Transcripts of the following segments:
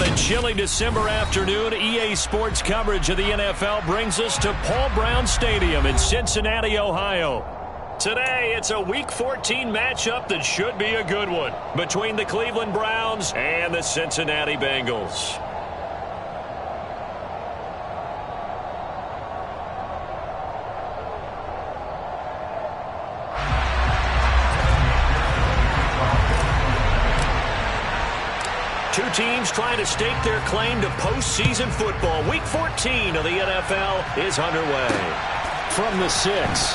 A chilly December afternoon, EA Sports coverage of the NFL brings us to Paul Brown Stadium in Cincinnati, Ohio. Today, it's a Week 14 matchup that should be a good one between the Cleveland Browns and the Cincinnati Bengals. Two teams trying to stake their claim to postseason football. Week 14 of the NFL is underway. From the 6.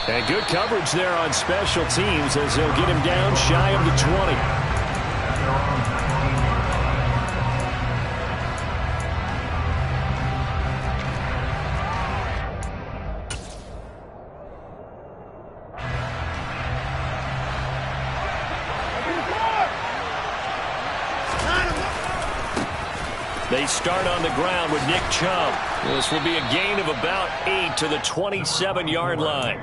And good coverage there on special teams as they'll get him down shy of the 20. They start on the ground with Nick Chubb. This will be a gain of about 8 to the 27-yard line.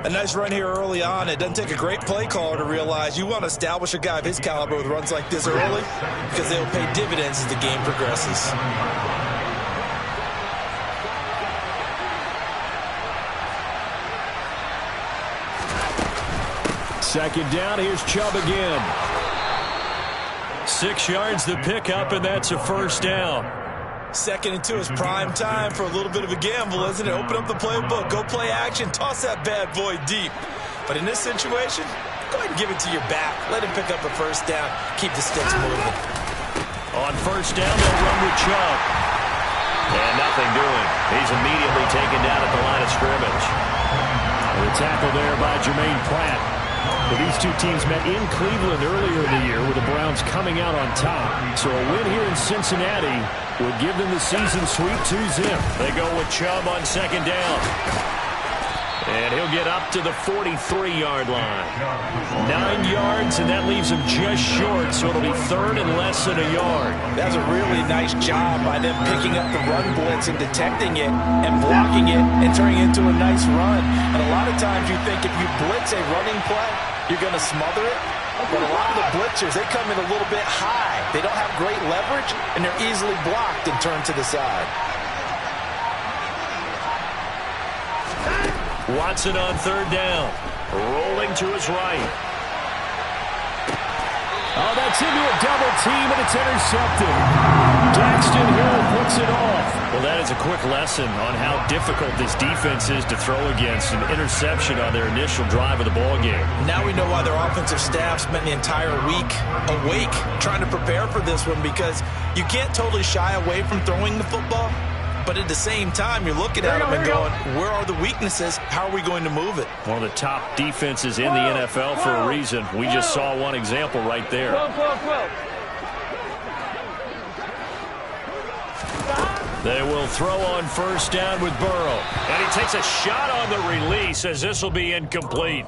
A nice run here early on. It doesn't take a great play caller to realize you want to establish a guy of his caliber with runs like this early because they will pay dividends as the game progresses. Second down, here's Chubb again. 6 yards the pickup, and that's a first down. Second and 2 is prime time for a little bit of a gamble, isn't it? Open up the playbook, go play action, toss that bad boy deep. But in this situation, go ahead and give it to your back. Let him pick up a first down. Keep the sticks moving. On first down, they'll run with Chubb. And nothing doing. He's immediately taken down at the line of scrimmage. The tackle there by Jermaine Pratt. Well, these two teams met in Cleveland earlier in the year with the Browns coming out on top. So a win here in Cincinnati would give them the season sweep 2-zip. They go with Chubb on second down. And he'll get up to the 43-yard line. 9 yards, and that leaves him just short, so it'll be third and less than a yard. That's a really nice job by them picking up the run blitz and detecting it and blocking it and turning it into a nice run. And a lot of times you think if you blitz a running play, you're going to smother it. But a lot of the blitzers, they come in a little bit high. They don't have great leverage, and they're easily blocked and turned to the side. Watson on third down. Rolling to his right. Oh, that's into a double team, and it's intercepted. Daxton Hill puts it off. Well, that is a quick lesson on how difficult this defense is to throw against. An interception on their initial drive of the ball game. Now we know why their offensive staff spent the entire week awake trying to prepare for this one, because you can't totally shy away from throwing the football. But at the same time, you're looking at them and going, where are the weaknesses? How are we going to move it? One of the top defenses in the NFL for a reason. We just saw one example right there. They will throw on first down with Burrow. And he takes a shot on the release as this will be incomplete.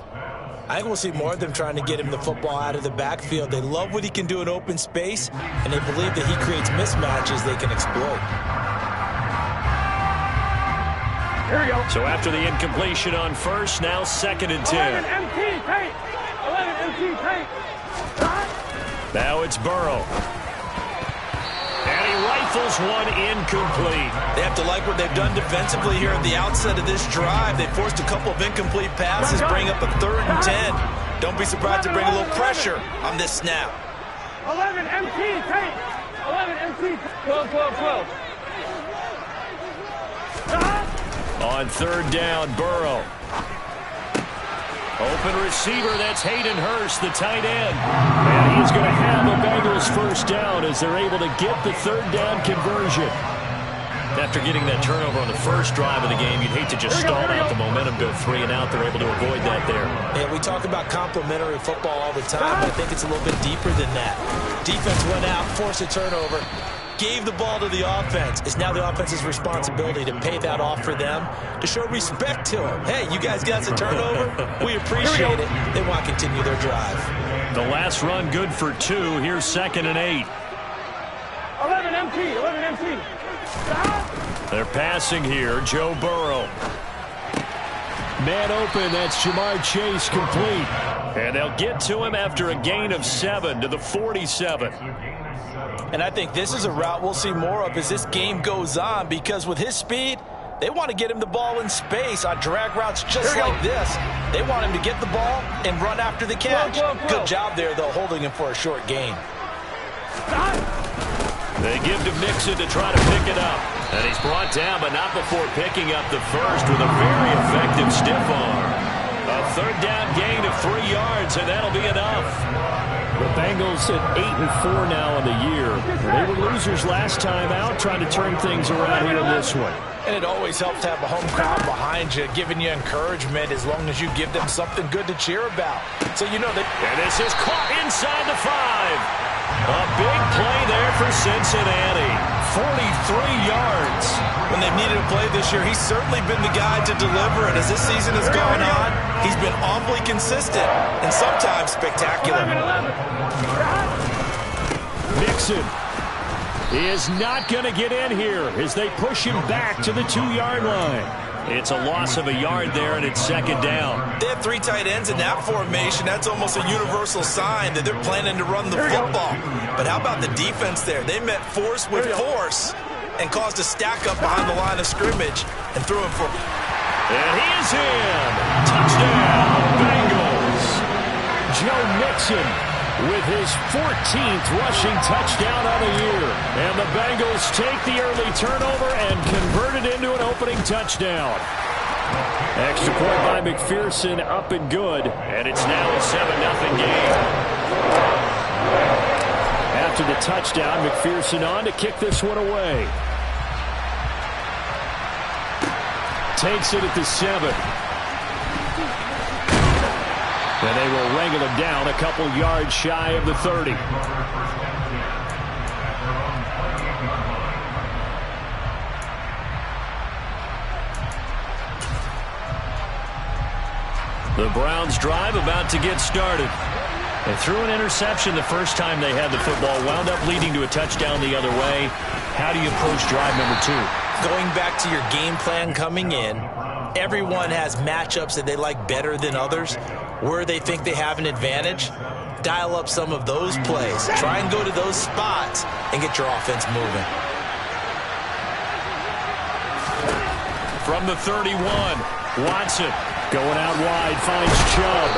I think we'll see more of them trying to get him the football out of the backfield. They love what he can do in open space, and they believe that he creates mismatches they can exploit. Here we go. So after the incompletion on first, now second and 10. 11 MT tape. 11 MT tape. Now it's Burrow. And he rifles one incomplete. They have to like what they've done defensively here at the outset of this drive. They forced a couple of incomplete passes, bring up a 3rd and 10. Don't be surprised to bring a little pressure on this snap. 11 MT tape. 11 MT. 12, 12, 12. On third down, Burrow. Open receiver, that's Hayden Hurst, the tight end. And he's going to have a Bengals first down as they're able to get the third down conversion. After getting that turnover on the first drive of the game, you'd hate to just stall out the momentum, go 3 and out. They're able to avoid that there. Yeah, we talk about complementary football all the time, but I think it's a little bit deeper than that. Defense went out, forced a turnover, gave the ball to the offense. It's now the offense's responsibility to pay that off for them, to show respect to them. Hey, you guys got the turnover? We appreciate it. They want to continue their drive. The last run good for 2. Here's 2nd and 8. 11 MT, 11 MT. They're passing here. Joe Burrow. Man open, that's Jamar Chase complete. And they'll get to him after a gain of 7 to the 47. And I think this is a route we'll see more of as this game goes on, because with his speed, they want to get him the ball in space on drag routes just like this. They want him to get the ball and run after the catch. Good job there, though, holding him for a short gain. They give to Mixon to try to pick it up. And he's brought down, but not before picking up the first with a very effective stiff arm. A third down gain of 3 yards, and that'll be enough. The Bengals at 8-4 now in the year. They were losers last time out, trying to turn things around here in this one. And it always helps to have a home crowd behind you, giving you encouragement as long as you give them something good to cheer about. So you know that. And this is caught inside the 5. A big play there for Cincinnati. 43 yards. When they've needed a play this year, he's certainly been the guy to deliver it. As this season has gone on, he's been awfully consistent and sometimes spectacular. Mixon. He is not going to get in here as they push him back to the 2-yard line. It's a loss of a yard there, and it's second down. They have 3 tight ends in that formation. That's almost a universal sign that they're planning to run the football. But how about the defense there? They met force with force and caused a stack up behind the line of scrimmage and threw it for. And he is in. Touchdown, Bengals. Joe Mixon with his 14th rushing touchdown on the year. And the Bengals take the early turnover and convert it into an opening touchdown. Extra point by McPherson, up and good. And it's now a 7-0 game. After the touchdown, McPherson on to kick this one away. Takes it at the 7. And they will wrangle him down a couple yards shy of the 30. The Browns drive about to get started. They threw an interception the first time they had the football, wound up leading to a touchdown the other way. How do you approach drive number 2? Going back to your game plan coming in, everyone has matchups that they like better than others. Where they think they have an advantage, dial up some of those plays. Try and go to those spots and get your offense moving. From the 31, Watson going out wide, finds Chubb.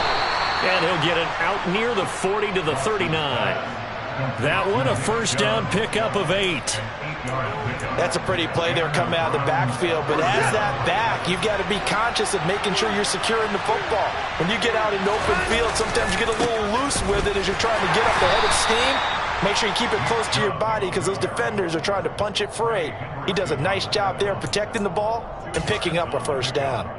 And he'll get it out near the 40 to the 39. That one, a first down pickup of 8. That's a pretty play there coming out of the backfield, but as that back, you've got to be conscious of making sure you're securing the football. When you get out in open field, sometimes you get a little loose with it as you're trying to get up the head of steam. Make sure you keep it close to your body because those defenders are trying to punch it free. He does a nice job there protecting the ball and picking up a first down.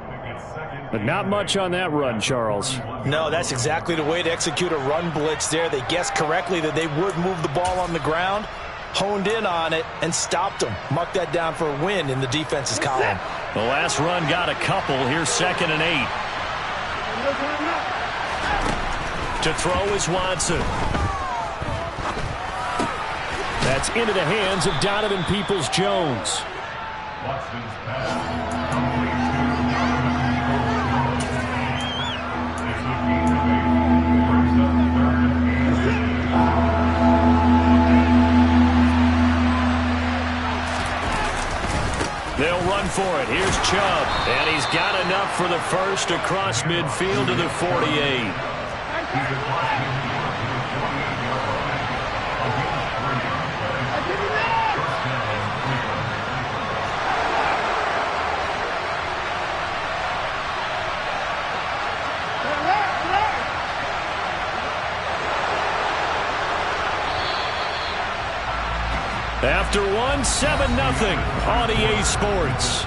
But not much on that run, Charles. No, that's exactly the way to execute a run blitz there. They guessed correctly that they would move the ball on the ground, honed in on it, and stopped them. Mark that down for a win in the defense's column. The last run got a couple. Here's 2nd and 8. To throw is Watson. That's into the hands of Donovan Peoples-Jones. They'll run for it. Here's Chubb. And he's got enough for the first across midfield to the 48. After one, 7-0 on EA Sports.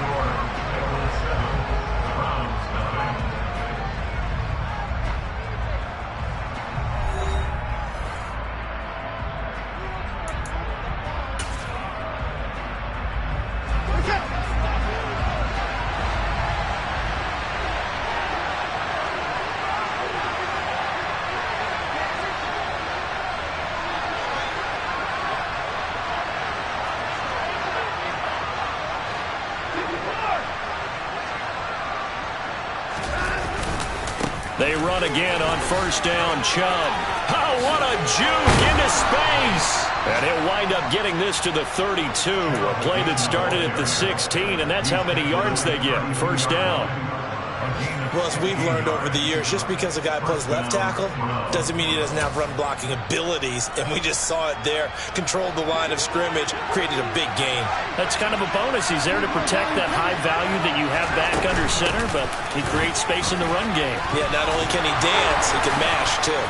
They run again on first down. Chubb. Oh, what a juke into space. And he'll wind up getting this to the 32. A play that started at the 16, and that's how many yards they get. First down. Well, as we've learned over the years, just because a guy plays left tackle doesn't mean he doesn't have run-blocking abilities, and we just saw it there. Controlled the line of scrimmage, created a big gain. That's kind of a bonus. He's there to protect that high value that you have back under center, but he creates space in the run game. Yeah, not only can he dance, he can mash, too.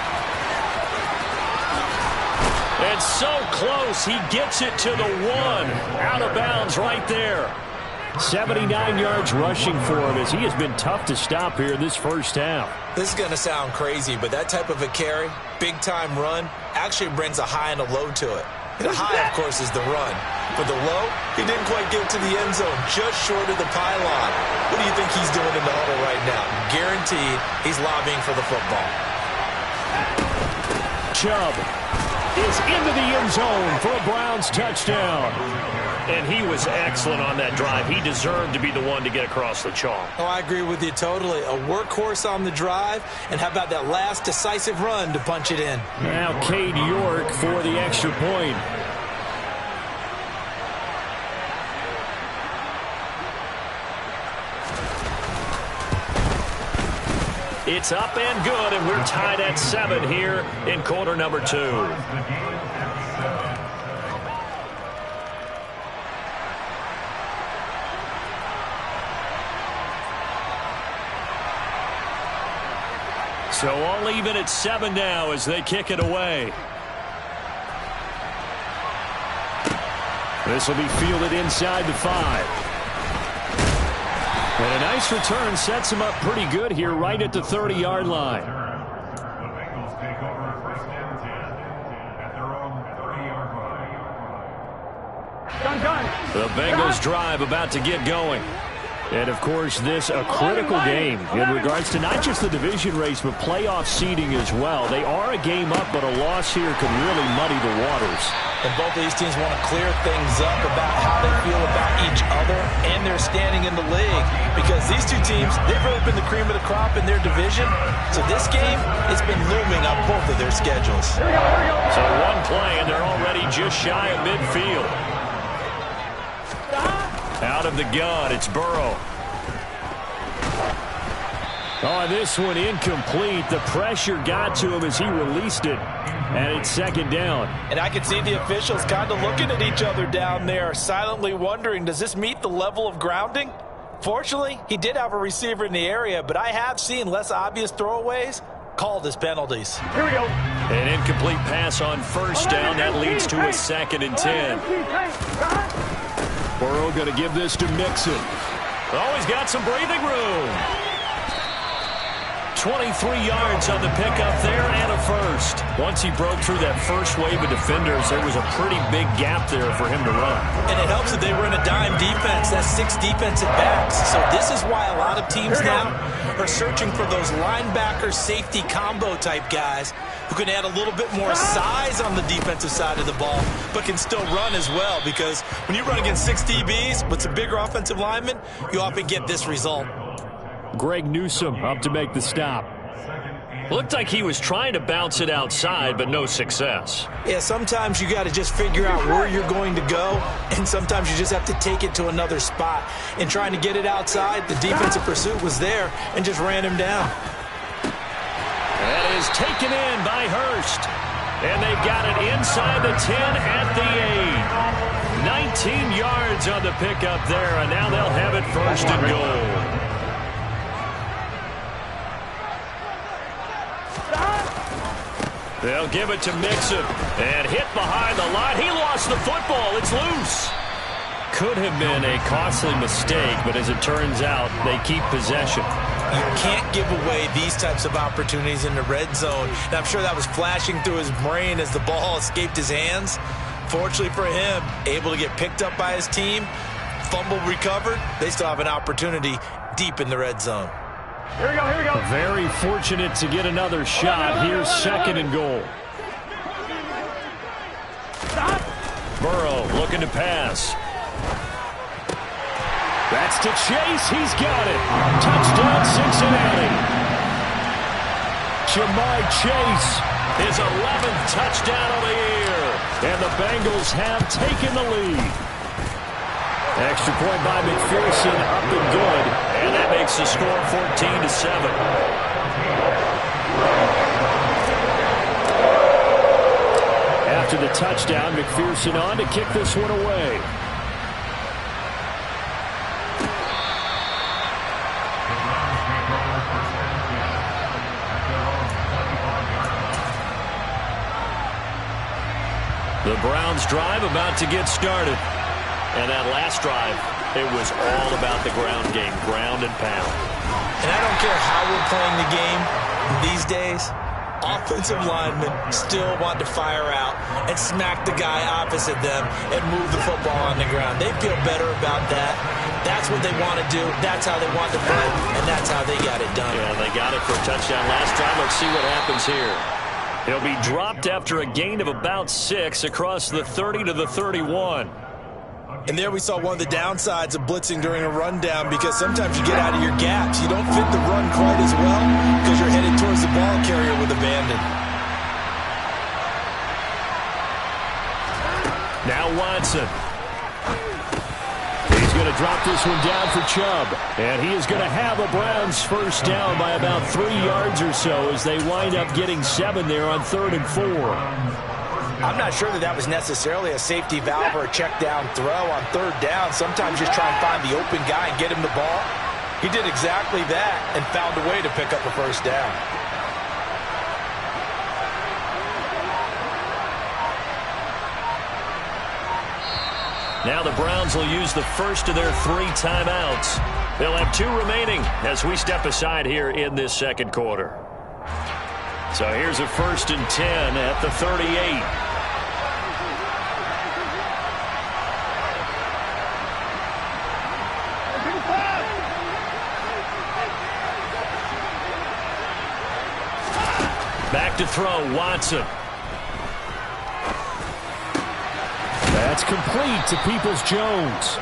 It's so close. He gets it to the 1. Out of bounds right there. 79 yards rushing for him as he has been tough to stop here this first half. This is going to sound crazy, but that type of a carry, big-time run, actually brings a high and a low to it. The high, of course, is the run. For the low, he didn't quite get to the end zone, just short of the pylon. What do you think he's doing in the huddle right now? Guaranteed he's lobbying for the football. Chubb is into the end zone for a Browns touchdown. And he was excellent on that drive. He deserved to be the one to get across the chalk. Oh, I agree with you totally. A workhorse on the drive, and how about that last decisive run to punch it in? Now Cade York for the extra point. It's up and good, and we're tied at 7 here in quarter number 2. So all even at 7 now as they kick it away. This will be fielded inside the 5. And a nice return sets him up pretty good here right at the 30-yard line. The Bengals take over first and 10 at their own 30-yard line. The Bengals drive about to get going. And, of course, this a critical game in regards to not just the division race, but playoff seeding as well. They are a game up, but a loss here could really muddy the waters. And both of these teams want to clear things up about how they feel about each other and their standing in the league. Because these two teams, they've really been the cream of the crop in their division. So this game, it's been looming on both of their schedules. So one play, and they're already just shy of midfield. Out of the gun, it's Burrow. Oh, this one incomplete. The pressure got to him as he released it. And it's second down. And I can see the officials kind of looking at each other down there, silently wondering, does this meet the level of grounding? Fortunately, he did have a receiver in the area, but I have seen less obvious throwaways called as penalties. Here we go. An incomplete pass on first down. That leads to a second and 10. Burrow going to give this to Mixon. Oh, he's got some breathing room. 23 yards on the pickup there and a first. Once he broke through that first wave of defenders, there was a pretty big gap there for him to run. And it helps that they were in a dime defense. That's 6 defensive backs. So this is why a lot of teams now are searching for those linebacker safety combo type guys who can add a little bit more size on the defensive side of the ball, but can still run as well. Because when you run against 6 DBs with some bigger offensive linemen, you often get this result. Greg Newsome up to make the stop. Looked like he was trying to bounce it outside, but no success. Yeah, sometimes you got to just figure out where you're going to go, and sometimes you just have to take it to another spot. And trying to get it outside, the defensive pursuit was there and just ran him down. That is taken in by Hurst. And they've got it inside the 10 at the 8. 19 yards on the pickup there, and now they'll have it first and goal. They'll give it to Mixon. And hit behind the line. He lost the football. It's loose. Could have been a costly mistake, but as it turns out, they keep possession. You can't give away these types of opportunities in the red zone. And I'm sure that was flashing through his brain as the ball escaped his hands. Fortunately for him, able to get picked up by his team, fumble recovered. They still have an opportunity deep in the red zone. Here we go, here we go. Very fortunate to get another shot. Here's second and goal. Burrow looking to pass. That's to Chase. He's got it. Touchdown, Cincinnati. Jamar Chase, his 11th touchdown of the year. And the Bengals have taken the lead. Extra point by McPherson, up and good. And that makes the score 14-7. After the touchdown, McPherson on to kick this one away. The Browns drive about to get started. And that last drive, it was all about the ground game, ground and pound. And I don't care how we're playing the game these days, offensive linemen still want to fire out and smack the guy opposite them and move the football on the ground. They feel better about that. That's what they want to do. That's how they want to play, and that's how they got it done. Yeah, they got it for a touchdown last drive. Let's see what happens here. He'll be dropped after a gain of about 6 across the 30 to the 31. And there we saw one of the downsides of blitzing during a rundown, because sometimes you get out of your gaps. You don't fit the run quite as well because you're headed towards the ball carrier with abandon. Now Watson. He's going to drop this one down for Chubb. And he is going to have a Browns first down by about 3 yards or so as they wind up getting 7 there on 3rd and 4. I'm not sure that was necessarily a safety valve or a check down throw on 3rd down. Sometimes just try and find the open guy and get him the ball. He did exactly that and found a way to pick up a first down. Now the Browns will use the first of their 3 timeouts. They'll have 2 remaining as we step aside here in this second quarter. So here's a 1st and 10 at the 38. Back to throw, Watson. That's complete to Peoples-Jones.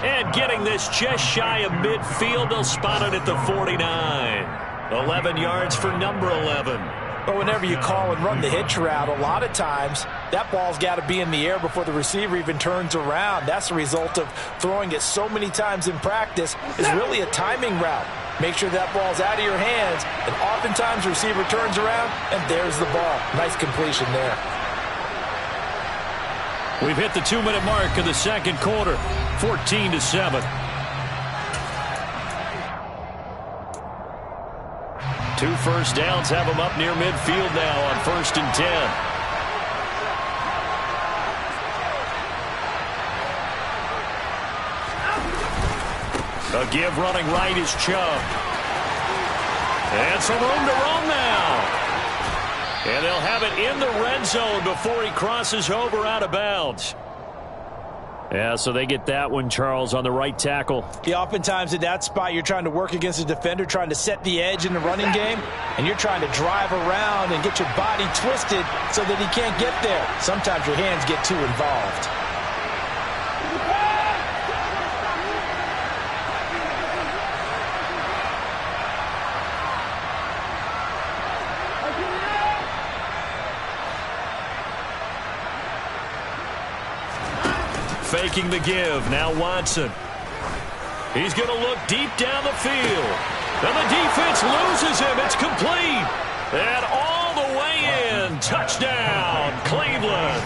And getting this just shy of midfield, they'll spot it at the 49. 11 yards for number 11. But whenever you call and run the hitch route, a lot of times that ball's got to be in the air before the receiver even turns around. That's the result of throwing it so many times in practice. It's really a timing route. Make sure that ball's out of your hands, and oftentimes the receiver turns around, and there's the ball. Nice completion there. We've hit the 2-minute mark of the second quarter, 14-7. 2 first downs have them up near midfield now on 1st and 10. A give running right is Chubb. And some room to run now. And they'll have it in the red zone before he crosses over out of bounds. Yeah, so they get that one, Charles, on the right tackle. Yeah, oftentimes at that spot, you're trying to work against a defender, trying to set the edge in the running game, and you're trying to drive around and get your body twisted so that he can't get there. Sometimes your hands get too involved. Faking the give. Now Watson. He's going to look deep down the field. And the defense loses him. It's complete. And all the way in. Touchdown, Cleveland.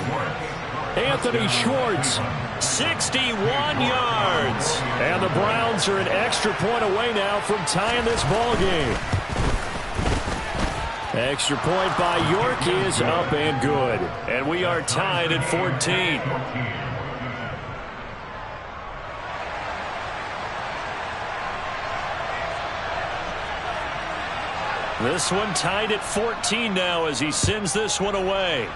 Anthony Schwartz, 61 yards. And the Browns are an extra point away now from tying this ball game. Extra point by York is up and good. And we are tied at 14. This one tied at 14 now as he sends this one away.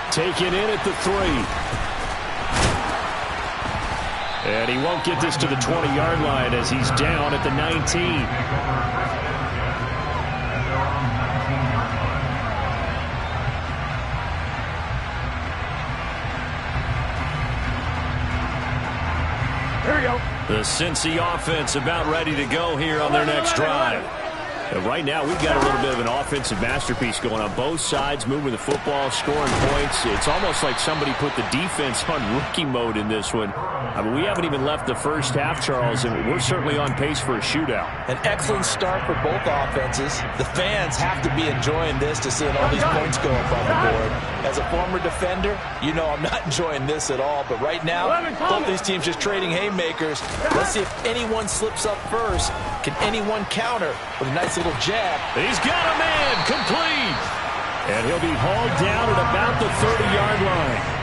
Taken in at the 3. And he won't get this to the 20-yard line as he's down at the 19. Here we go. The Cincy offense about ready to go here on their next drive. And right now, we've got a little bit of an offensive masterpiece going on both sides, moving the football, scoring points. It's almost like somebody put the defense on rookie mode in this one. I mean, we haven't even left the first half, Charles, and we're certainly on pace for a shootout. An excellent start for both offenses. The fans have to be enjoying this to seeing all these points go up on the board. As a former defender, you know I'm not enjoying this at all. But right now, both these teams just trading haymakers. Let's see if anyone slips up first. Can anyone counter with a nice little jab? He's got a man complete. And he'll be hauled down at about the 30-yard line.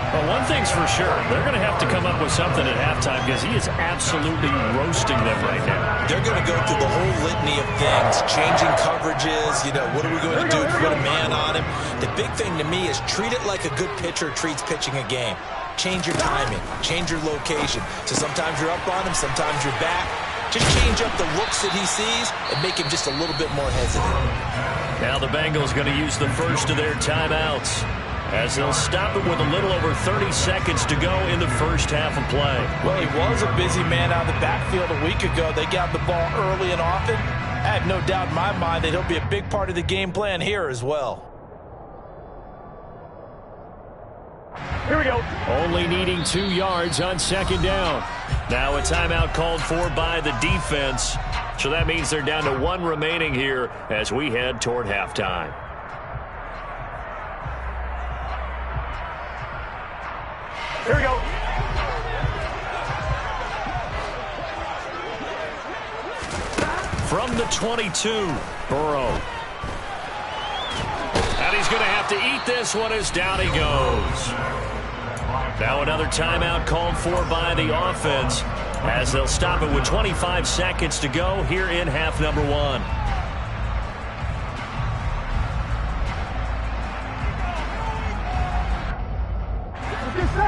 Well, one thing's for sure. They're going to have to come up with something at halftime because he is absolutely roasting them right now. They're going to go through the whole litany of things, changing coverages, what are we going to do to put a man on him? The big thing to me is treat it like a good pitcher treats pitching a game. Change your timing, change your location. So sometimes you're up on him, sometimes you're back. Just change up the looks that he sees and make him just a little bit more hesitant. Now the Bengals going to use the first of their timeouts, as they'll stop it with a little over 30 seconds to go in the first half of play. Well, he was a busy man out of the backfield a week ago. They got the ball early and often. I have no doubt in my mind that he'll be a big part of the game plan here as well. Here we go. Only needing 2 yards on second down. Now a timeout called for by the defense. So that means they're down to 1 remaining here as we head toward halftime. Here we go. From the 22, Burrow. And he's going to have to eat this one as down he goes. Now another timeout called for by the offense as they'll stop it with 25 seconds to go here in half number 1.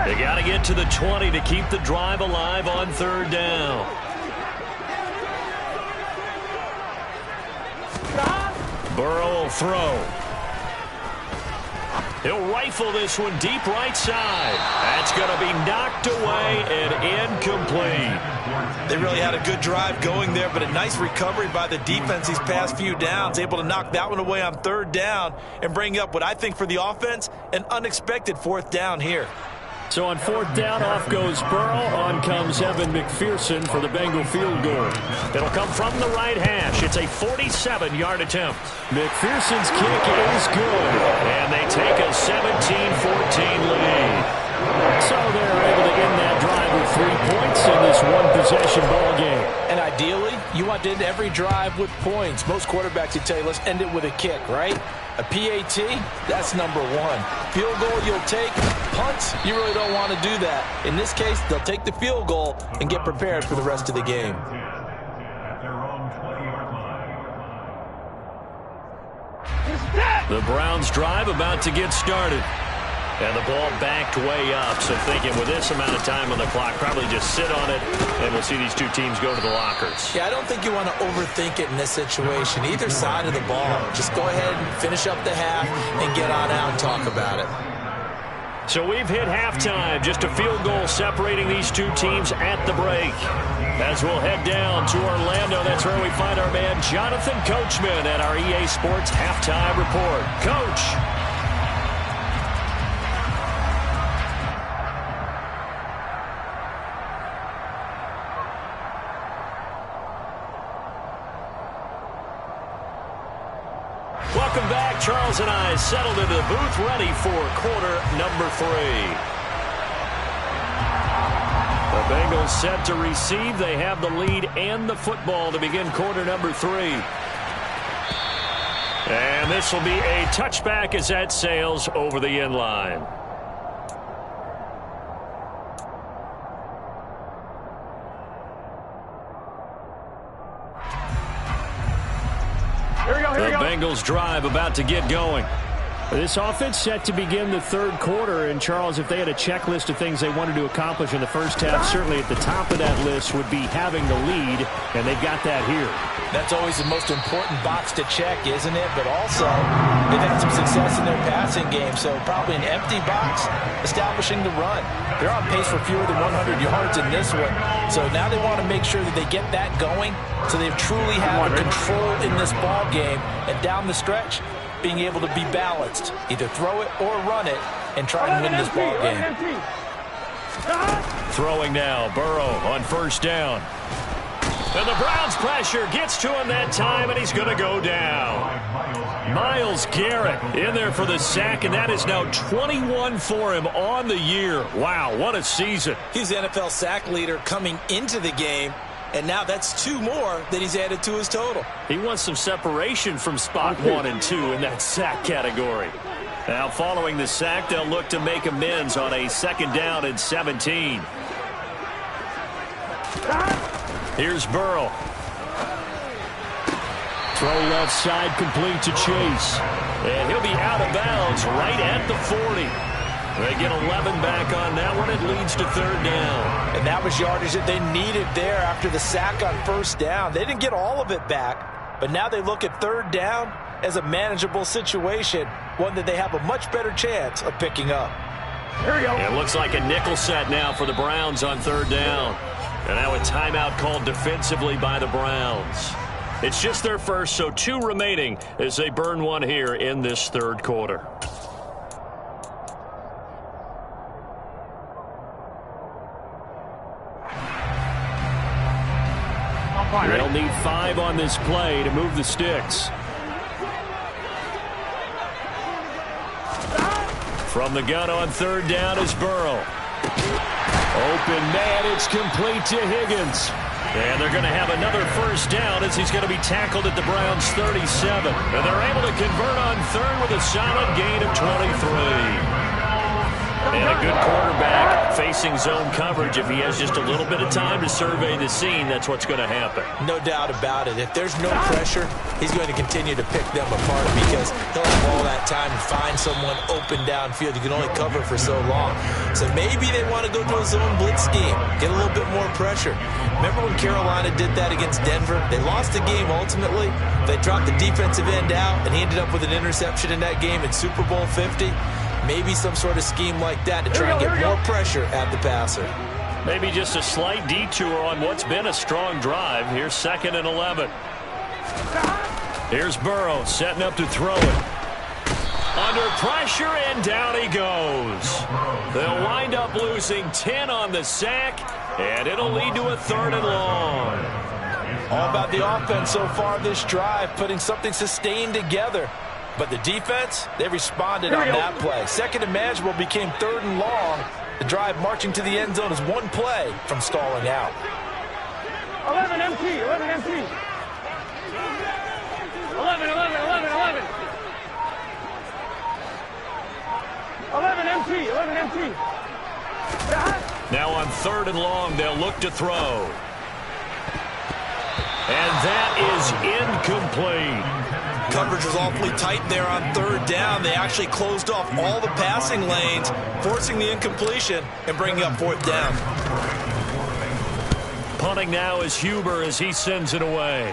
They got to get to the 20 to keep the drive alive on third down. Burrow will throw. He'll rifle this one deep right side. That's going to be knocked away and incomplete. They really had a good drive going there, but a nice recovery by the defense these past few downs, able to knock that one away on third down and bring up what I think for the offense, an unexpected fourth down here. So on fourth down, off goes Burrow. On comes Evan McPherson for the Bengal field goal. It'll come from the right hash. It's a 47-yard attempt. McPherson's kick is good. And they take a 17-14 lead. So they're able to end that drive with 3 points in this one-possession ball game. And ideally, you want to end every drive with points. Most quarterbacks would tell you, let's end it with a kick, right? A PAT, that's number 1. Field goal you'll take. Punts, you really don't want to do that. In this case, they'll take the field goal and get prepared for the rest of the game. The Browns drive about to get started. And the ball backed way up. So thinking with this amount of time on the clock, probably just sit on it, and we'll see these two teams go to the lockers. Yeah, I don't think you want to overthink it in this situation. Either side of the ball. Just go ahead and finish up the half and get on out and talk about it. So we've hit halftime. Just a field goal separating these two teams at the break. As we'll head down to Orlando, that's where we find our man Jonathan Coachman at our EA Sports Halftime Report. Coach. Welcome back. Charles and I settled into the booth, ready for quarter number 3. The Bengals set to receive. They have the lead and the football to begin quarter number 3. And this will be a touchback as that sails over the end line. The Bengals drive about to get going. This offense set to begin the third quarter. And, Charles, if they had a checklist of things they wanted to accomplish in the first half, certainly at the top of that list would be having the lead, and they've got that here. That's always the most important box to check, isn't it? But also, they've had some success in their passing game, so probably an empty box establishing the run. They're on pace for fewer than 100 yards in this one, so now they want to make sure that they get that going so they truly have control in this ball game, and down the stretch, being able to be balanced, either throw it or run it, and try and win this ball game. Throwing now, Burrow on first down. And the Browns pressure gets to him that time, and he's going to go down. Myles Garrett in there for the sack, and that is now 21 for him on the year. Wow, what a season. He's the NFL sack leader coming into the game. And now that's 2 more that he's added to his total. He wants some separation from spot 1 and 2 in that sack category. Now following the sack, they'll look to make amends on a 2nd down and 17. Here's Burrow. Throw left side complete to Chase. And he'll be out of bounds right at the 40. They get 11 back on that one. It leads to 3rd down. And that was yardage that they needed there after the sack on 1st down. They didn't get all of it back, but now they look at 3rd down as a manageable situation, one that they have a much better chance of picking up. Here we go. It looks like a nickel set now for the Browns on 3rd down. And now a timeout called defensively by the Browns. It's just their first, so 2 remaining as they burn one here in this 3rd quarter. They'll need 5 on this play to move the sticks. From the gun on 3rd down is Burrow. Open man, it's complete to Higgins. And they're going to have another 1st down as he's going to be tackled at the Browns' 37. And they're able to convert on 3rd with a solid gain of 23. And a good quarterback facing zone coverage. If he has just a little bit of time to survey the scene, that's what's going to happen. No doubt about it. If there's no pressure, he's going to continue to pick them apart because he'll have all that time to find someone open downfield. You can only cover for so long. So maybe they want to go to a zone blitz scheme, get a little bit more pressure. Remember when Carolina did that against Denver? They lost the game ultimately. They dropped the defensive end out, and he ended up with an interception in that game in Super Bowl 50. Maybe some sort of scheme like that to try and get more pressure at the passer. Maybe just a slight detour on what's been a strong drive. Here's 2nd and 11. Here's Burrow setting up to throw it. Under pressure, and down he goes. They'll wind up losing 10 on the sack, and it'll lead to a 3rd and long. All about the offense so far this drive, putting something sustained together. But the defense, they responded on that play. 2nd and manageable became 3rd and long. The drive marching to the end zone is 1 play from stalling out. 11 MT, 11 MT. 11, 11, 11, 11. 11 MT, 11 MT. Now on 3rd and long, they'll look to throw. And that is incomplete. Coverage was awfully tight there on 3rd down. They actually closed off all the passing lanes, forcing the incompletion and bringing up 4th down. Punting now is Huber as he sends it away.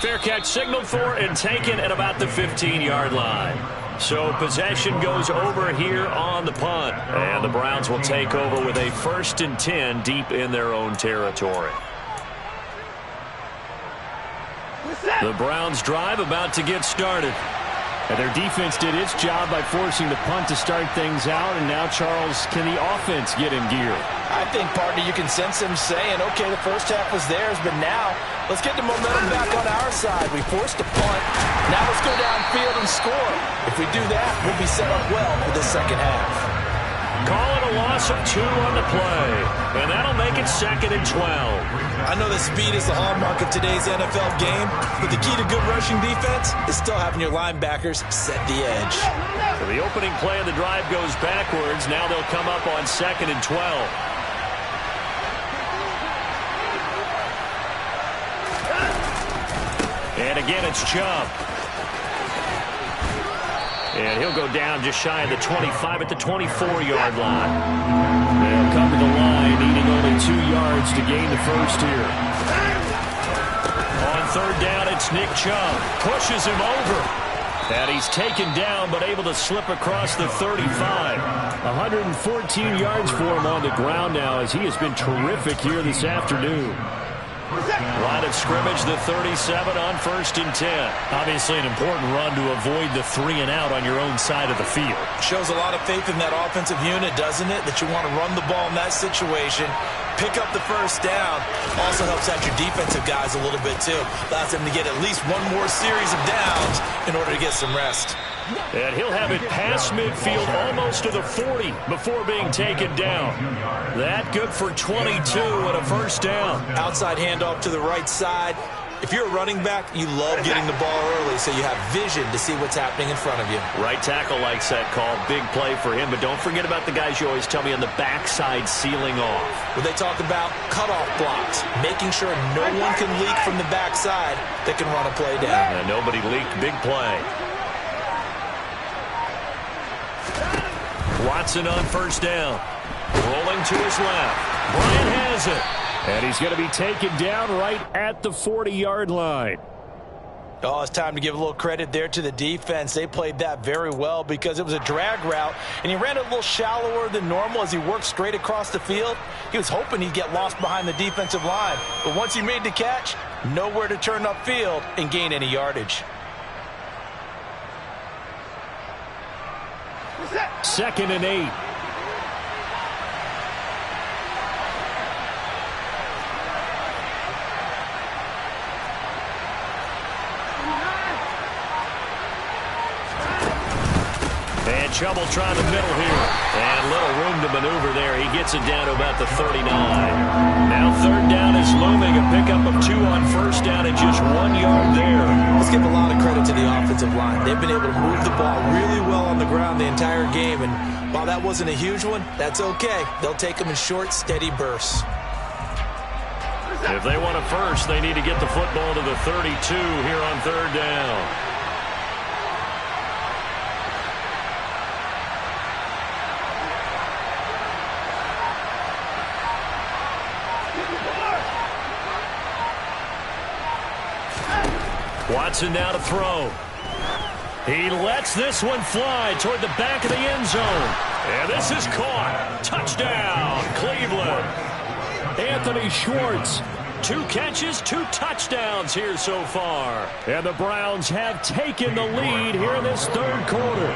Fair catch signaled for and taken at about the 15-yard line. So possession goes over here on the punt. And the Browns will take over with a 1st and 10 deep in their own territory. The Browns drive about to get started. And their defense did its job by forcing the punt to start things out. And now, Charles, can the offense get in gear? I think, partner, you can sense them saying, okay, the first half was theirs, but now let's get the momentum back on our side. We forced a punt. Now let's go downfield and score. If we do that, we'll be set up well for the second half. Call it a loss of 2 on the play. And that'll make it 2nd and 12. I know that speed is the hallmark of today's NFL game, but the key to good rushing defense is still having your linebackers set the edge. So the opening play of the drive goes backwards. Now they'll come up on 2nd and 12. And again, it's Chubb. And he'll go down just shy of the 25 at the 24-yard line. They'll come to the line, needing only 2 yards to gain the first here. On third down, it's Nick Chubb. Pushes him over. And he's taken down, but able to slip across the 35. 114 yards for him on the ground now, as he has been terrific here this afternoon. Line of scrimmage, the 37 on 1st and 10. Obviously an important run to avoid the 3 and out on your own side of the field. Shows a lot of faith in that offensive unit, doesn't it? That you want to run the ball in that situation, pick up the first down. Also helps out your defensive guys a little bit too. Allows them to get at least one more series of downs in order to get some rest. And he'll have it past midfield, almost to the 40 before being taken down. That good for 22 and a first down. Outside handoff to the right side. If you're a running back, you love getting the ball early so you have vision to see what's happening in front of you. Right tackle likes that call. Big play for him, but don't forget about the guys you always tell me on the backside sealing off. When they talk about cutoff blocks, making sure no one can leak from the backside that can run a play down. And nobody leaked. Big play. Watson on first down. Rolling to his left. Bryant has it. And he's going to be taken down right at the 40-yard line. Oh, it's time to give a little credit there to the defense. They played that very well because it was a drag route, and he ran it a little shallower than normal as he worked straight across the field. He was hoping he'd get lost behind the defensive line. But once he made the catch, nowhere to turn upfield and gain any yardage. 2nd and 8. And Chubb will try the middle here. And little room to maneuver there. He gets it down to about the 39. Now third down is looming. A pickup of 2 on first down and just 1 yard there. Let's give a lot of credit to the offensive line. They've been able to move the ball really well on the ground the entire game. And while that wasn't a huge one, that's okay. They'll take them in short, steady bursts. If they want a first, they need to get the football to the 32 here on third down. Watson now to throw. He lets this one fly toward the back of the end zone. And this is caught. Touchdown, Cleveland. Anthony Schwartz. 2 catches, 2 touchdowns here so far. And the Browns have taken the lead here in this third quarter.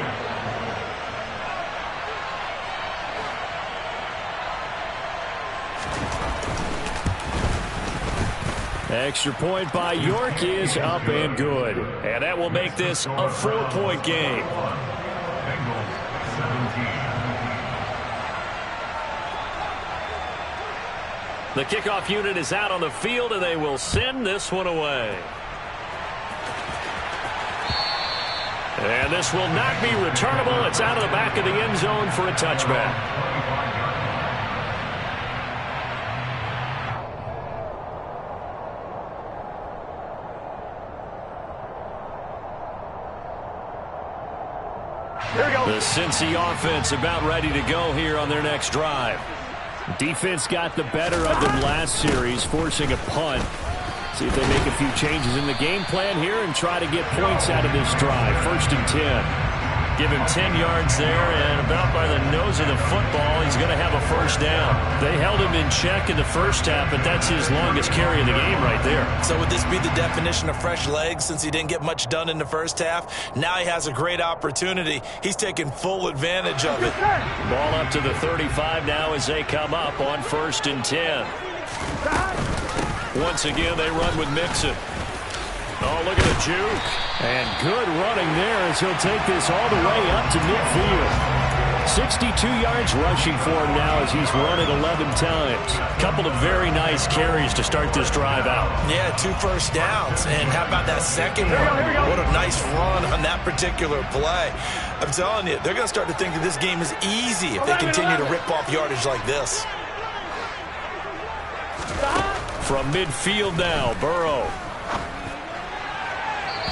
Extra point by York is up and good. And that will make this a 4-point game. Bengals 17. The kickoff unit is out on the field, and they will send this one away. And this will not be returnable. It's out of the back of the end zone for a touchback. The Cincy offense about ready to go here on their next drive. Defense got the better of them last series, forcing a punt. See if they make a few changes in the game plan here and try to get points out of this drive. 1st and 10. Give him 10 yards there, and about by the nose of the football, he's going to have a first down. They held him in check in the first half, but that's his longest carry of the game right there. So would this be the definition of fresh legs since he didn't get much done in the first half? Now he has a great opportunity. He's taking full advantage of it. Ball up to the 35 now as they come up on 1st and 10. Once again, they run with Mixon. Oh, look at the juke. And good running there as he'll take this all the way up to midfield. 62 yards rushing for him now as he's run it 11 times. Couple of very nice carries to start this drive out. Yeah, 2 first downs. And how about that second one? What a nice run on that particular play. I'm telling you, they're going to start to think that this game is easy if they continue to rip off yardage like this. From midfield now, Burrow.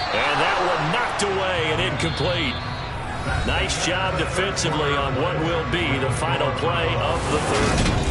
And that one knocked away and incomplete. Nice job defensively on what will be the final play of the third.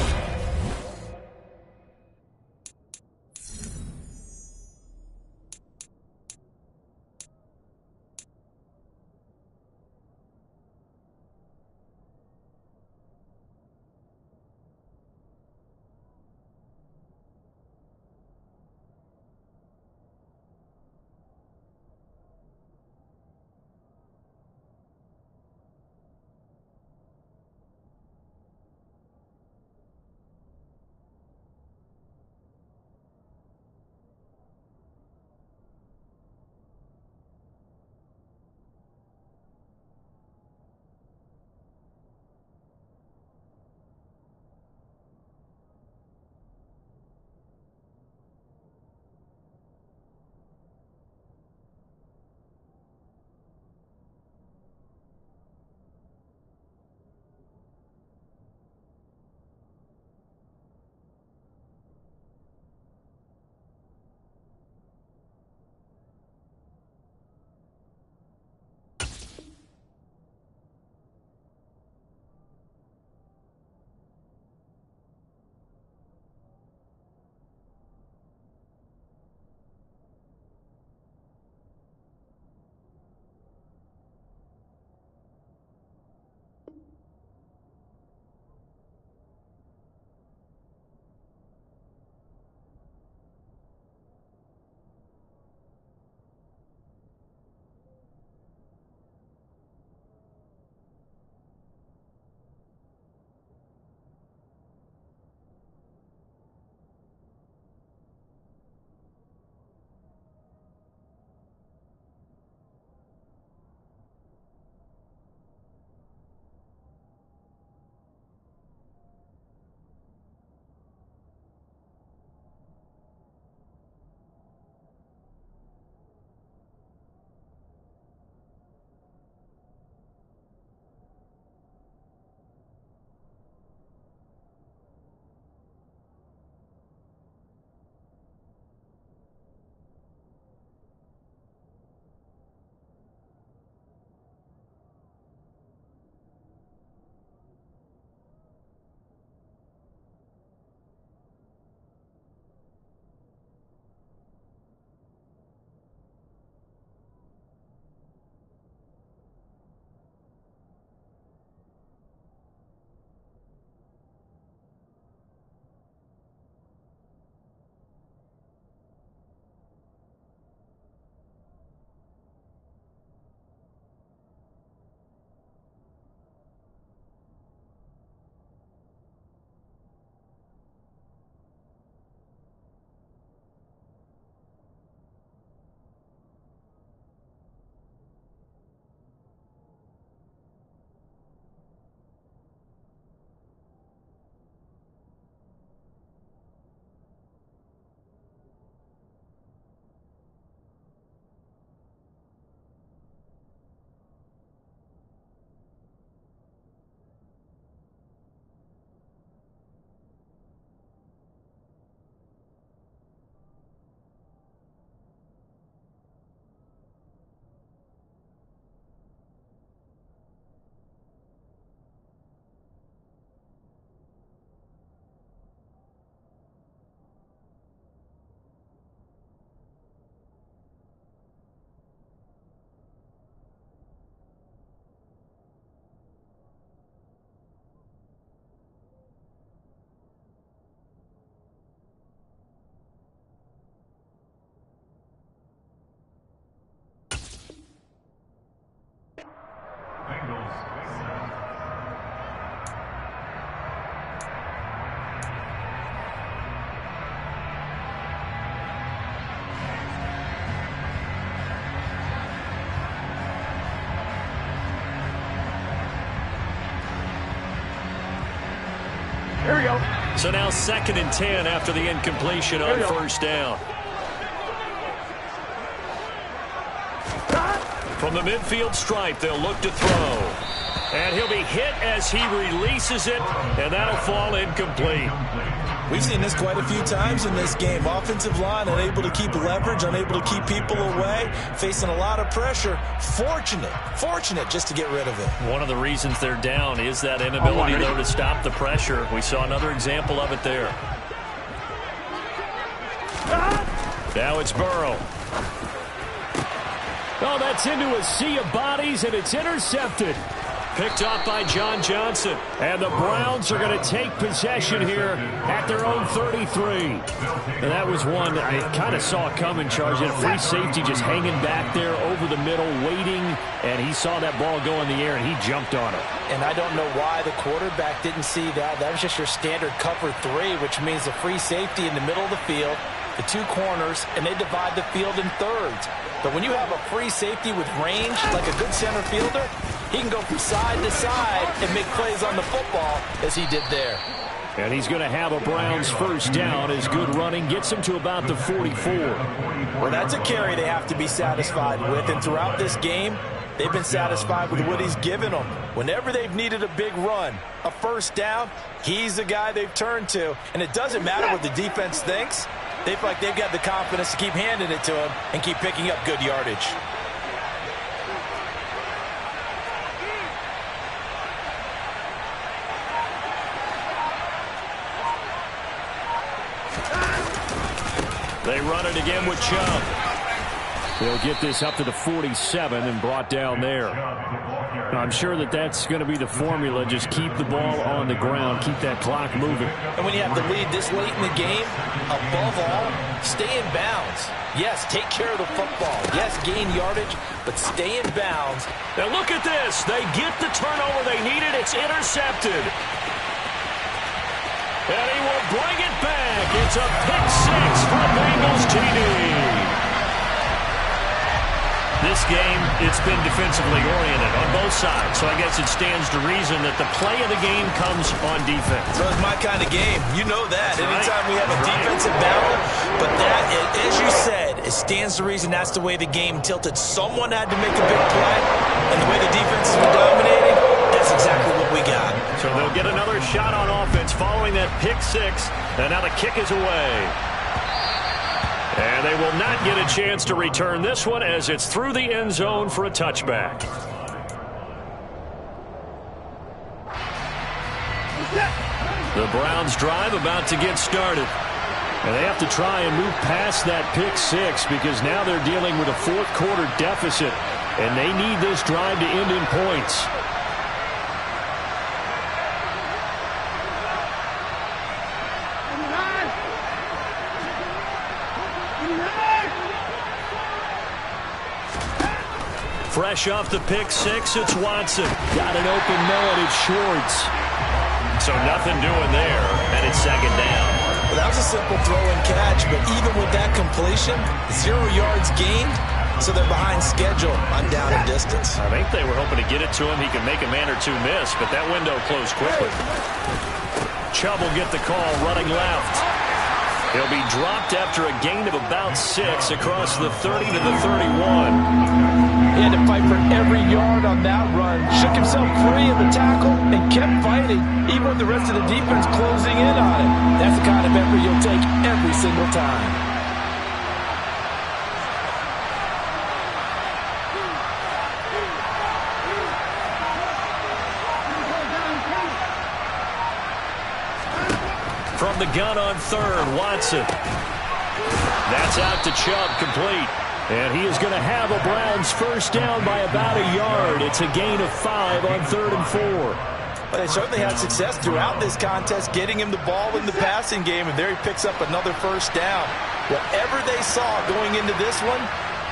Here we go. So now 2nd and 10 after the incompletion on first down. From the midfield stripe, they'll look to throw. And he'll be hit as he releases it, and that'll fall incomplete. We've seen this quite a few times in this game. Offensive line unable to keep leverage, unable to keep people away, facing a lot of pressure. Fortunate just to get rid of it. One of the reasons they're down is that inability, though, to stop the pressure. We saw another example of it there. Now it's Burrow. Oh, that's into a sea of bodies, and it's intercepted. Picked off by John Johnson. And the Browns are going to take possession here at their own 33. And that was one I kind of saw coming, Charge. A free safety just hanging back there over the middle, waiting. And he saw that ball go in the air, and he jumped on it. And I don't know why the quarterback didn't see that. That was just your standard cover 3, which means a free safety in the middle of the field, the 2 corners, and they divide the field in thirds. But when you have a free safety with range, like a good center fielder, he can go from side to side and make plays on the football as he did there. And he's going to have a Browns first down as good running gets him to about the 44. Well, that's a carry they have to be satisfied with. And throughout this game, they've been satisfied with what he's given them. Whenever they've needed a big run, a first down, he's the guy they've turned to. And it doesn't matter what the defense thinks. They feel like they've got the confidence to keep handing it to him and keep picking up good yardage. They run it again with Chubb. They'll get this up to the 47 and brought down there. I'm sure that's going to be the formula. Just keep the ball on the ground. Keep that clock moving. And when you have the lead this late in the game, above all, stay in bounds. Yes, take care of the football. Yes, gain yardage, but stay in bounds. Now look at this. They get the turnover they needed. It's intercepted. And he will bring it back. It's a pick 6 for the Bengals TD. This game, it's been defensively oriented on both sides, so I guess it stands to reason that the play of the game comes on defense. So it's my kind of game. You know that. Anytime we have a defensive battle, but that, as you said, it stands to reason that's the way the game tilted. Someone had to make a big play, and the way the defense has been dominating, that's exactly what we got. So they'll get another shot on offense following that pick 6, and now the kick is away. And they will not get a chance to return this one as it's through the end zone for a touchback. The Browns drive about to get started. And they have to try and move past that pick 6 because now they're dealing with a fourth quarter deficit. And they need this drive to end in points. Fresh off the pick 6, it's Watson. Got an open melon, it's Schwartz. So nothing doing there, and it's second down. Well, that was a simple throw and catch, but even with that completion, 0 yards gained, so they're behind schedule on down and distance. I think they were hoping to get it to him. He could make a man or two miss, but that window closed quickly. Chubb will get the call running left. He'll be dropped after a gain of about 6 across the 30 to the 31. He had to fight for every yard on that run. Shook himself free of the tackle and kept fighting, even with the rest of the defense closing in on him. That's the kind of effort you'll take every single time. From the gun on third, Watson. That's out to Chubb, complete. And he is going to have a Browns first down by about a yard. It's a gain of 5 on 3rd and 4. But they certainly had success throughout this contest, getting him the ball in the passing game, and there he picks up another first down. Whatever they saw going into this one,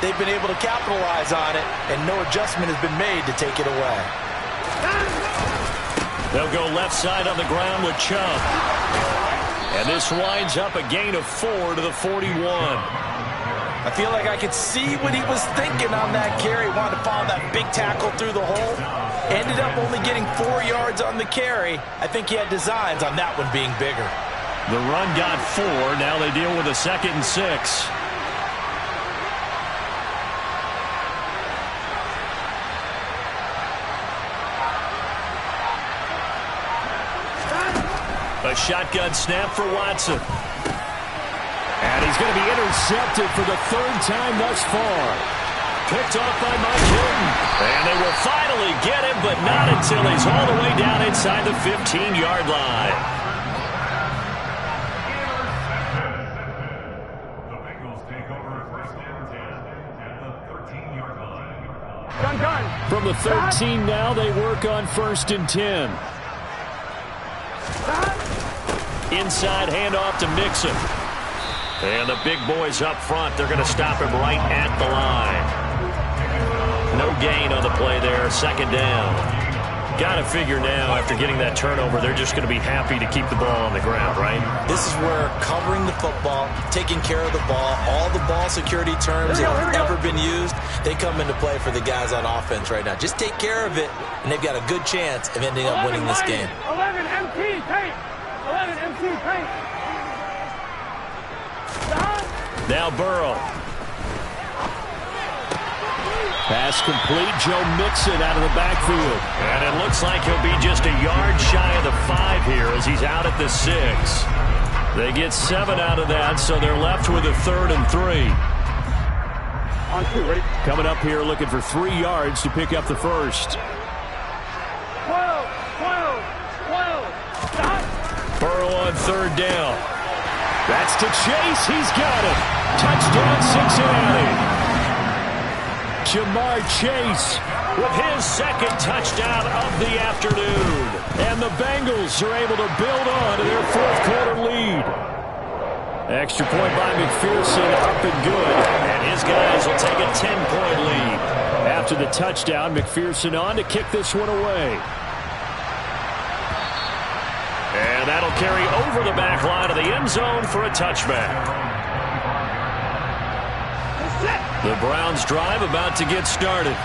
they've been able to capitalize on it, and no adjustment has been made to take it away. They'll go left side on the ground with Chubb. And this winds up a gain of 4 to the 41. I feel like I could see what he was thinking on that carry. Wanted to follow that big tackle through the hole. Ended up only getting 4 yards on the carry. I think he had designs on that one being bigger. The run got 4. Now they deal with a 2nd and 6. A shotgun snap for Watson. And he's going to be intercepted for the third time thus far. Picked off by Mike Hilton. And they will finally get him, but not until he's all the way down inside the 15-yard line. The Bengals take over first and 10 at the 13-yard line. Done. From the 13 now, they work on first and 10. Inside handoff to Mixon. And the big boys up front, they're going to stop him right at the line. No gain on the play there, second down. Got to figure now, after getting that turnover, they're just going to be happy to keep the ball on the ground, right? This is where covering the football, taking care of the ball, all the ball security terms that have ever been used, they come into play for the guys on offense right now. Just take care of it, and they've got a good chance of ending up winning this game. 11 MT tape. 11 MT tape. Now Burrow. Pass complete. Joe Mixon out of the backfield. And it looks like he'll be just a yard shy of the 5 here as he's out at the 6. They get 7 out of that, so they're left with a 3rd and 3. On 2, ready? Coming up here looking for 3 yards to pick up the first. 12. Burrow on 3rd down. That's to Chase. He's got it. Touchdown, Cincinnati. Jamar Chase with his 2nd touchdown of the afternoon. And the Bengals are able to build on to their 4th quarter lead. Extra point by McPherson, up and good. And his guys will take a 10-point lead. After the touchdown, McPherson on to kick this one away. And that'll carry over the back line of the end zone for a touchback. The Browns drive about to get started.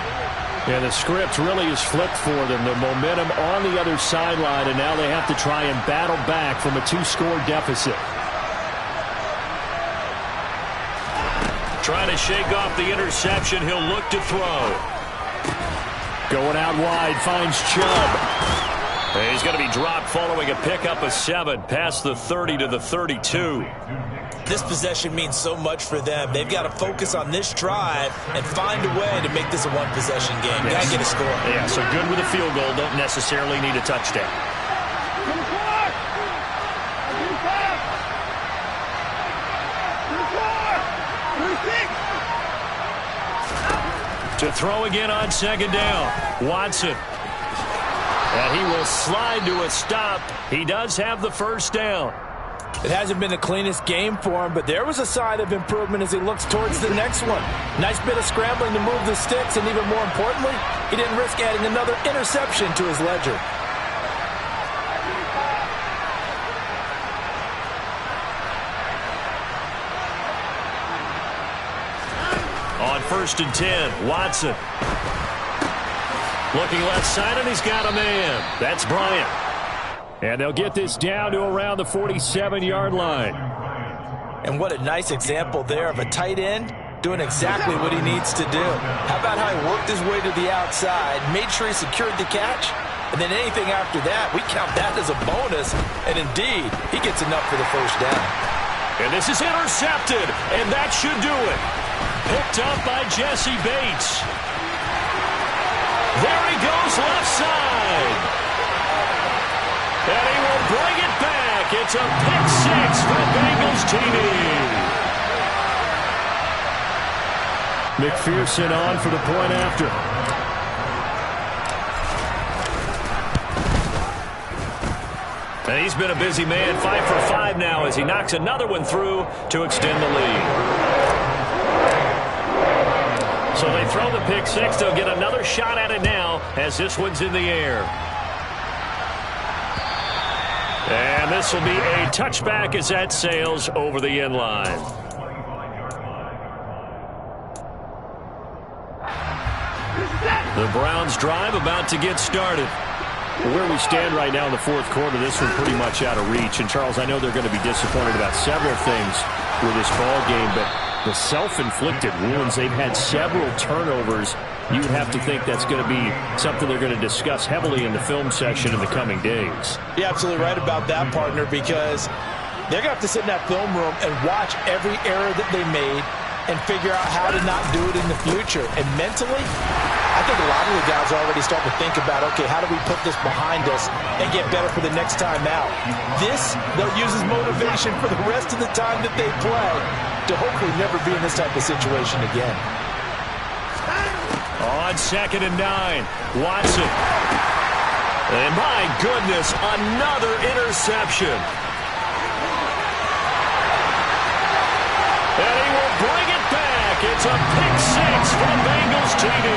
And the script really is flipped for them. The momentum on the other sideline, and now they have to try and battle back from a 2-score deficit. Trying to shake off the interception. He'll look to throw. Going out wide, finds Chubb. He's going to be dropped following a pickup of 7 past the 30 to the 32. This possession means so much for them. They've got to focus on this drive and find a way to make this a one-possession game. Yes. Got to get a score. Yeah, so good with a field goal. Don't necessarily need a touchdown. To throw again on 2nd down. Watson. And he will slide to a stop. He does have the 1st down. It hasn't been the cleanest game for him, but there was a sign of improvement as he looks towards the next one. Nice bit of scrambling to move the sticks, and even more importantly, he didn't risk adding another interception to his ledger. On 1st and 10, Watson. Looking left side, and he's got a man. That's Bryant. And they'll get this down to around the 47-yard line. And what a nice example there of a tight end doing exactly what he needs to do. How about how he worked his way to the outside, made sure he secured the catch, and then anything after that, we count that as a bonus. And indeed, he gets enough for the 1st down. And this is intercepted, and that should do it. Picked up by Jesse Bates. There he goes left side. And he will bring it back. It's a pick 6 for Bengals TV. McPherson on for the point after. And he's been a busy man, 5 for 5 now as he knocks another one through to extend the lead. So they throw the pick 6. They'll get another shot at it now as this one's in the air. And this will be a touchback as that sails over the end line. The Browns drive about to get started. Where we stand right now in the 4th quarter, this one pretty much out of reach. And, Charles, I know they're going to be disappointed about several things with this ball game, but the self-inflicted wounds. They've had several turnovers. You would have to think that's going to be something they're going to discuss heavily in the film session in the coming days. You're absolutely right about that, partner, because they're going to have to sit in that film room and watch every error that they made and figure out how to not do it in the future. And mentally, I think a lot of the guys are already starting to think about, okay, how do we put this behind us and get better for the next time out? This, they'll use as motivation for the rest of the time that they play to hopefully never be in this type of situation again. On 2nd and 9, Watson. And my goodness, another interception. And he will bring it back. It's a pick six for Bengals TD.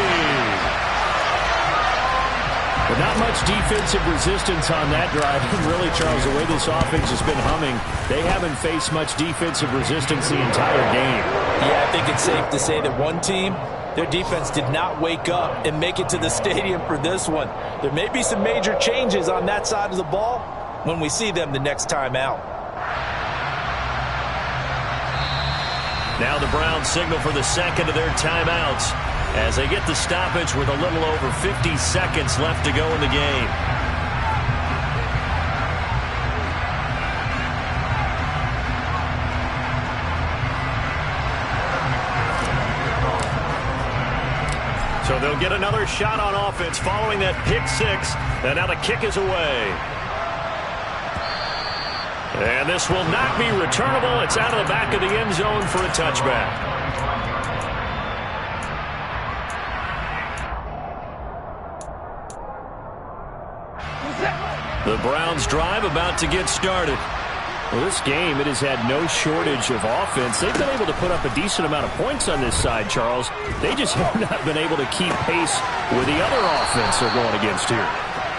But not much defensive resistance on that drive. And really, Charles, the way this offense has been humming, they haven't faced much defensive resistance the entire game. Yeah, I think it's safe to say that one team, their defense did not wake up and make it to the stadium for this one. There may be some major changes on that side of the ball when we see them the next time out. Now the Browns signal for the second of their timeouts as they get the stoppage with a little over 50 seconds left to go in the game. So they'll get another shot on offense following that pick six. And now the kick is away. And this will not be returnable. It's out of the back of the end zone for a touchback. The Browns drive about to get started. Well, this game, it has had no shortage of offense. They've been able to put up a decent amount of points on this side, Charles. They just have not been able to keep pace with the other offense they're going against here.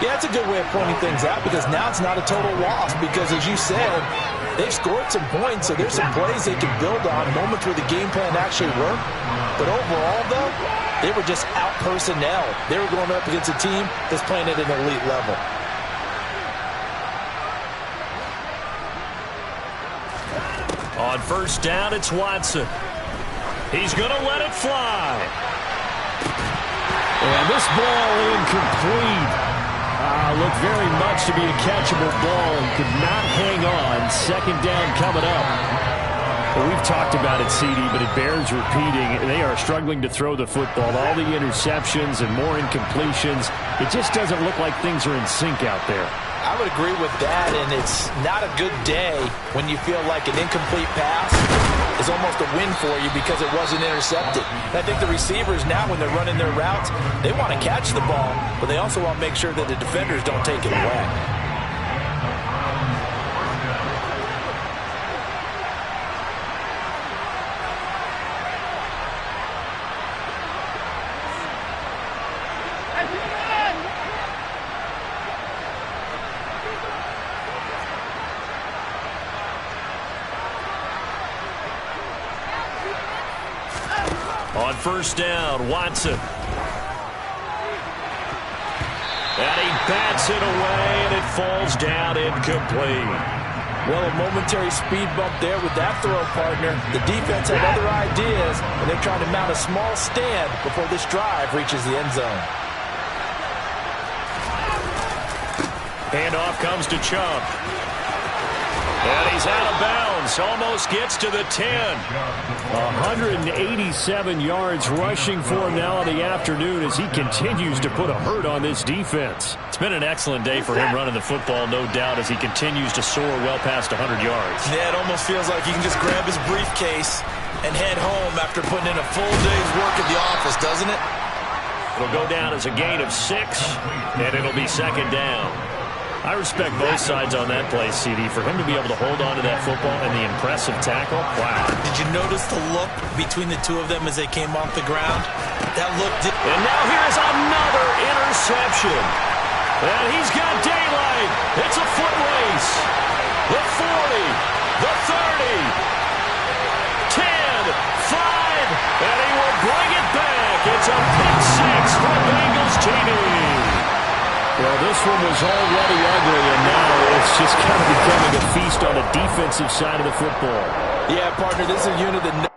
Yeah, that's a good way of pointing things out because now it's not a total loss because, as you said, they've scored some points, so there's some plays they can build on, moments where the game plan actually worked. But overall, though, they were just out personnel. They were going up against a team that's playing at an elite level. On first down, it's Watson. He's going to let it fly. And this ball incomplete. Looked very much to be a catchable ball and could not hang on. Second down coming up. Well, we've talked about it, CD, but it bears repeating. They are struggling to throw the football. All the interceptions and more incompletions. It just doesn't look like things are in sync out there. I would agree with that, and it's not a good day when you feel like an incomplete pass is almost a win for you because it wasn't intercepted. And I think the receivers now, when they're running their routes, they want to catch the ball, but they also want to make sure that the defenders don't take it away. On first down, Watson. And he bats it away, and it falls down incomplete. Well, a momentary speed bump there with that throw, partner. The defense had other ideas, and they're trying to mount a small stand before this drive reaches the end zone. Handoff comes to Chubb. And he's out of bounds. Almost gets to the 10. 187 yards rushing for him now in the afternoon as he continues to put a hurt on this defense. It's been an excellent day for him running the football, no doubt, as he continues to soar well past 100 yards. Yeah, it almost feels like he can just grab his briefcase and head home after putting in a full day's work at the office, doesn't it? It'll go down as a gain of 6, and it'll be second down. I respect both sides on that play, CD. For him to be able to hold on to that football and the impressive tackle, wow. Did you notice the look between the two of them as they came off the ground? That look did. And now here's another interception. And he's got daylight. It's a foot race. The 40, the 30, 10, 5, and he will bring it back. It's a pick six for Bengals TD. Well, this one was already ugly, and now it's just kind of becoming a feast on the defensive side of the football. Yeah, partner, this is a unit that